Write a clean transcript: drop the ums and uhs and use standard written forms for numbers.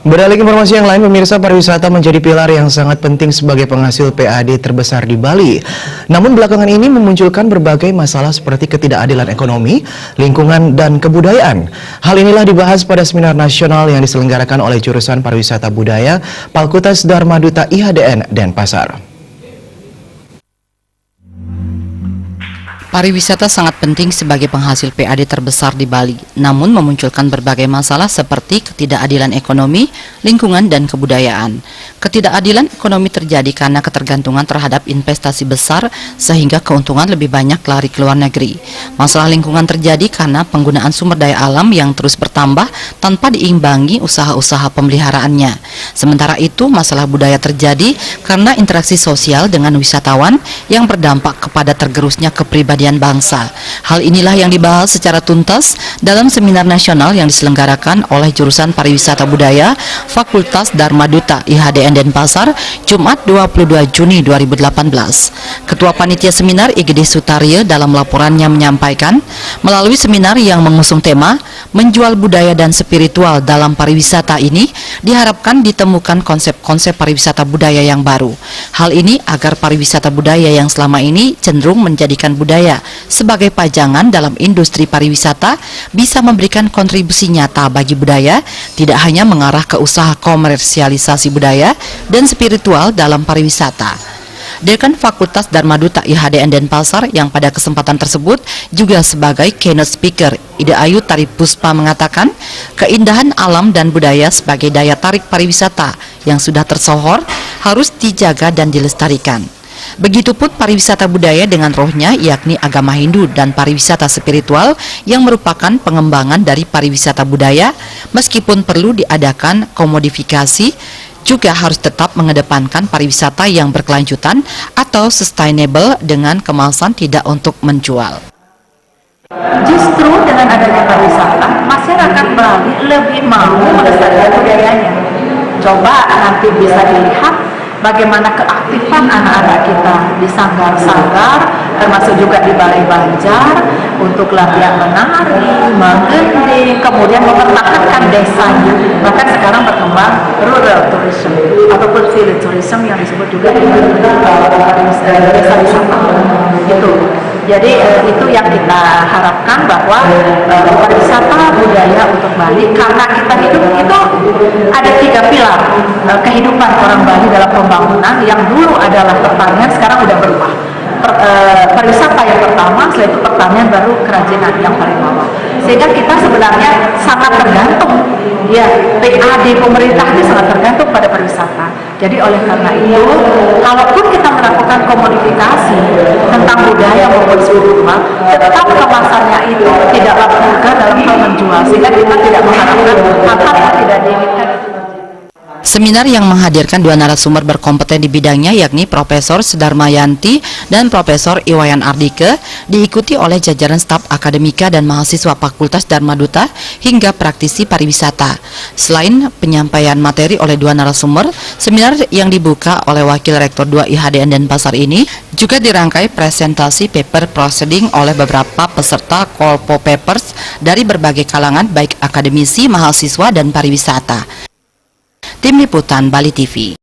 Beralih ke informasi yang lain, pemirsa, pariwisata menjadi pilar yang sangat penting sebagai penghasil PAD terbesar di Bali. Namun belakangan ini memunculkan berbagai masalah seperti ketidakadilan ekonomi, lingkungan, dan kebudayaan. Hal inilah dibahas pada seminar nasional yang diselenggarakan oleh jurusan pariwisata budaya Fakultas Dharma Duta IHDN Denpasar. Pariwisata sangat penting sebagai penghasil PAD terbesar di Bali, namun memunculkan berbagai masalah seperti ketidakadilan ekonomi, lingkungan, dan kebudayaan. Ketidakadilan ekonomi terjadi karena ketergantungan terhadap investasi besar sehingga keuntungan lebih banyak lari ke luar negeri. Masalah lingkungan terjadi karena penggunaan sumber daya alam yang terus bertambah tanpa diimbangi usaha-usaha pemeliharaannya. Sementara itu, masalah budaya terjadi karena interaksi sosial dengan wisatawan yang berdampak kepada tergerusnya kepribadian bangsa. Hal inilah yang dibahas secara tuntas dalam seminar nasional yang diselenggarakan oleh jurusan pariwisata budaya Fakultas Dharma Duta IHDN Denpasar Jumat 22 Juni 2018. Ketua Panitia Seminar IGD Sutarya dalam laporannya menyampaikan, melalui seminar yang mengusung tema menjual budaya dan spiritual dalam pariwisata ini diharapkan ditemukan konsep-konsep pariwisata budaya yang baru. Hal ini agar pariwisata budaya yang selama ini cenderung menjadikan budaya sebagai pajangan dalam industri pariwisata bisa memberikan kontribusi nyata bagi budaya, tidak hanya mengarah ke usaha komersialisasi budaya dan spiritual dalam pariwisata. Dekan Fakultas Dharma Duta IHDN Denpasar yang pada kesempatan tersebut juga sebagai keynote speaker Ida Ayu Taripuspa mengatakan, keindahan alam dan budaya sebagai daya tarik pariwisata yang sudah tersohor harus dijaga dan dilestarikan. Begitupun pariwisata budaya dengan rohnya, yakni agama Hindu, dan pariwisata spiritual yang merupakan pengembangan dari pariwisata budaya, meskipun perlu diadakan komodifikasi, juga harus tetap mengedepankan pariwisata yang berkelanjutan atau sustainable dengan kemasan tidak untuk menjual. Justru dengan adanya pariwisata, masyarakat Bali lebih mau melestarikan budayanya. Coba nanti bisa dilihat bagaimana keaktifan anak-anak kita di sanggar-sanggar, termasuk juga di Balai Banjar, untuk latihan menari, menggending, kemudian mempertahankan desanya. Bahkan sekarang berkembang rural tourism ataupun village tourism yang disebut juga dengan desa wisata. Gitu. Jadi itu yang kita harapkan, bahwa pariwisata budaya untuk Bali, karena kita hidup itu ada 3 pilar kehidupan orang Bali dalam pembangunan, yang dulu adalah pertanian, sekarang udah berubah. Pariwisata yang pertama, setelah itu pertanian, baru kerajinan yang paling bawah. Sehingga kita sebenarnya sangat tergantung, ya, PAD pemerintah itu sangat tergantung pada pariwisata. Jadi oleh karena itu, kalaupun kita melakukan komodifikasi tentang budaya maupun spiritual, tetap kemasannya itu tidaklah vulgar dalam hal menjual, sehingga kita tidak mengharapkan hal-hal yang tidak diinginkan. Seminar yang menghadirkan 2 narasumber berkompeten di bidangnya, yakni Profesor Sudarmayanti dan Profesor Iwayan Ardike, diikuti oleh jajaran staf akademika dan mahasiswa Fakultas Dharma Duta hingga praktisi pariwisata. Selain penyampaian materi oleh 2 narasumber, seminar yang dibuka oleh Wakil Rektor 2 IHDN Denpasar ini juga dirangkai presentasi paper proceeding oleh beberapa peserta Kolpo Papers dari berbagai kalangan, baik akademisi, mahasiswa, dan pariwisata. Tim Liputan Bali TV.